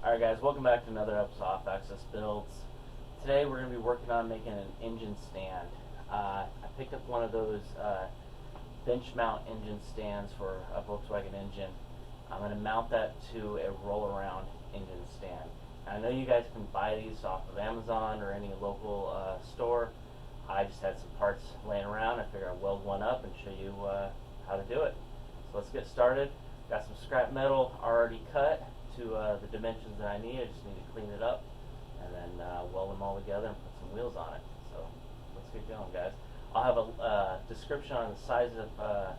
Alright guys, welcome back to another episode of Off Access Builds. Today we're going to be working on making an engine stand. I picked up one of those bench mount engine stands for a Volkswagen engine. I'm going to mount that to a roll around engine stand. I know you guys can buy these off of Amazon or any local store. I just had some parts laying around. I figured I'd weld one up and show you how to do it. So let's get started. Got some scrap metal already cut to the dimensions that I need. I just need to clean it up and then weld them all together and put some wheels on it. So let's get going, guys. I'll have a description on the size of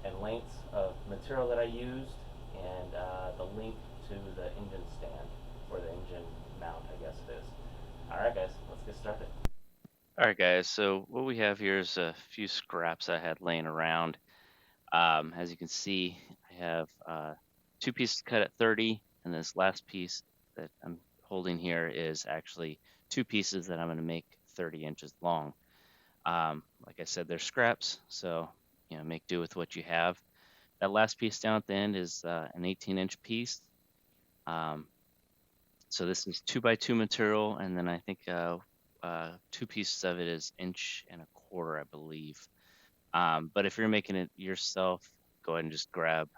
and lengths of material that I used and the link to the engine stand or the engine mount, I guess it is. Alright guys, let's get started. Alright guys, so what we have here is a few scraps I had laying around. As you can see, I have two pieces cut at 30, and this last piece that I'm holding here is actually two pieces that I'm going to make 30 inches long. Like I said, they're scraps, so make do with what you have. That last piece down at the end is an 18-inch piece. So this is 2x2 material, and then I think two pieces of it is 1.25 inches, I believe. But if you're making it yourself, go ahead and just grab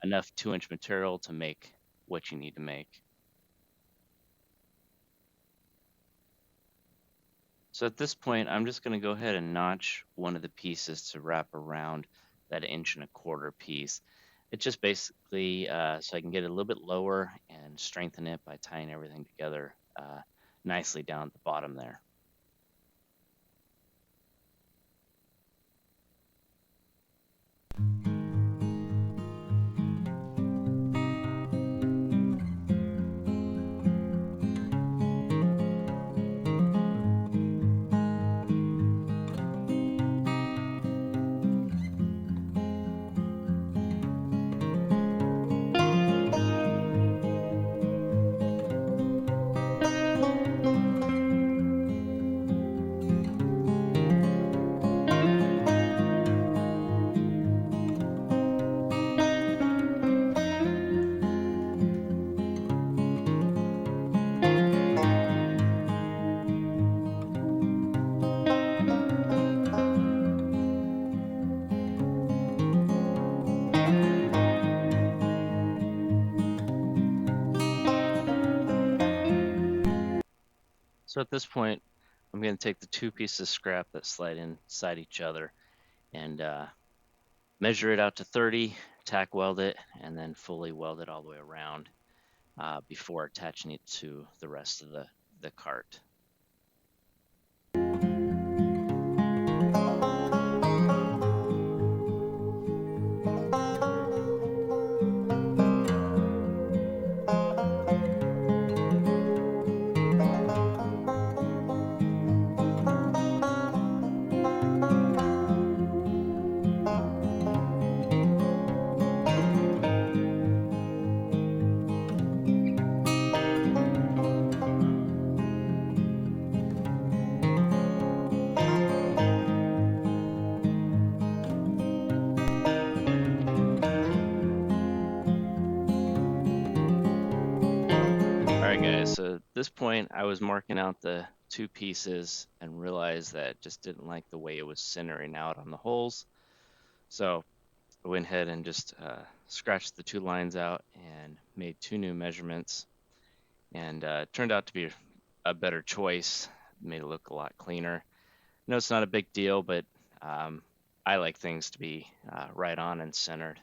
enough 2-inch material to make what you need to make. So at this point, I'm just going to go ahead and notch one of the pieces to wrap around that 1.25 inch piece. It's just basically so I can get it a little bit lower and strengthen it by tying everything together nicely down at the bottom there. So at this point, I'm going to take the two pieces of scrap that slide inside each other and measure it out to 30, tack weld it, and then fully weld it all the way around before attaching it to the rest of the cart. Alright guys, so at this point I was marking out the two pieces and realized that I just didn't like the way it was centering out on the holes. So I went ahead and just scratched the two lines out and made two new measurements, and it turned out to be a better choice. It made it look a lot cleaner. No, it's not a big deal, but I like things to be right on and centered.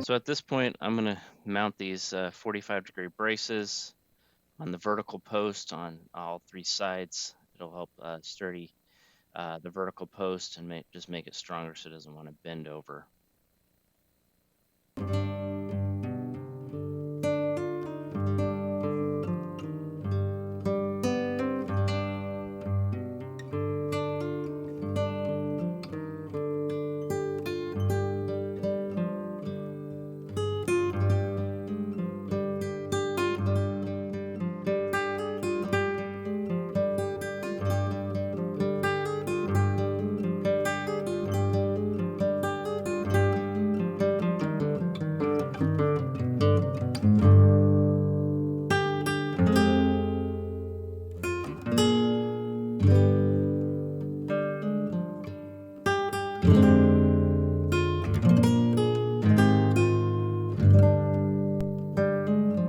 So at this point, I'm going to mount these 45-degree braces on the vertical post on all three sides. It'll help sturdy the vertical post and just make it stronger so it doesn't want to bend over.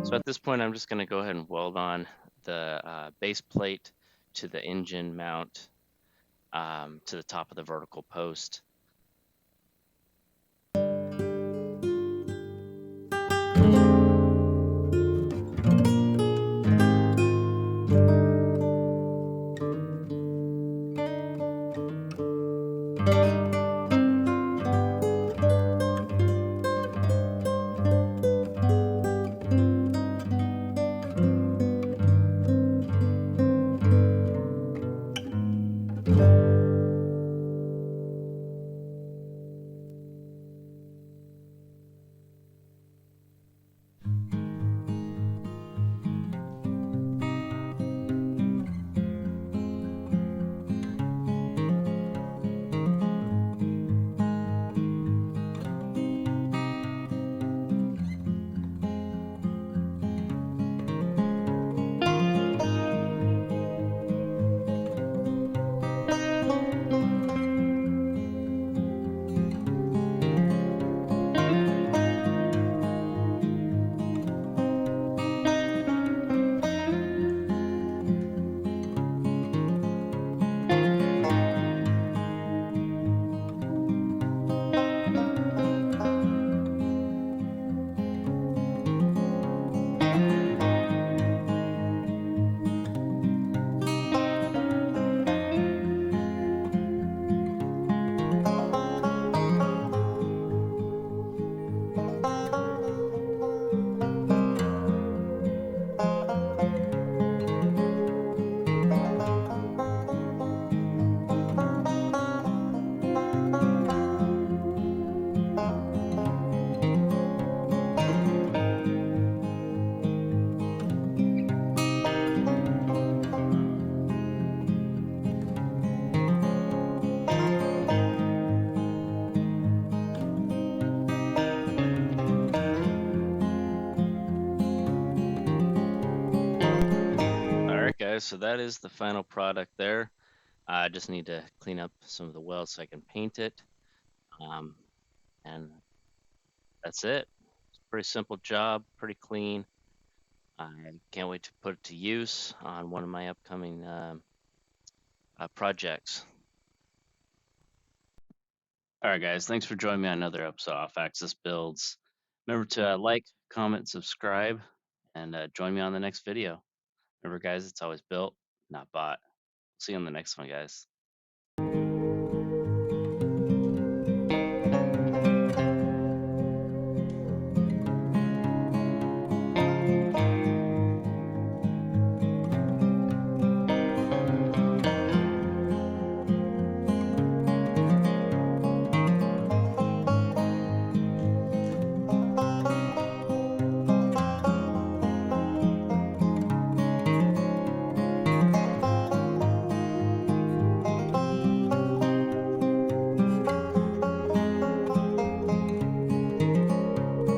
So at this point, I'm just going to go ahead and weld on the base plate to the engine mount to the top of the vertical post. All right, guys, so that is the final product there. I just need to clean up some of the welds so I can paint it. And that's it. It's a pretty simple job, pretty clean. I can't wait to put it to use on one of my upcoming projects. All right, guys, thanks for joining me on another episode of Off-Axis Builds. Remember to like, comment, subscribe, and join me on the next video. Remember, guys, it's always built, not bought. See you on the next one, guys.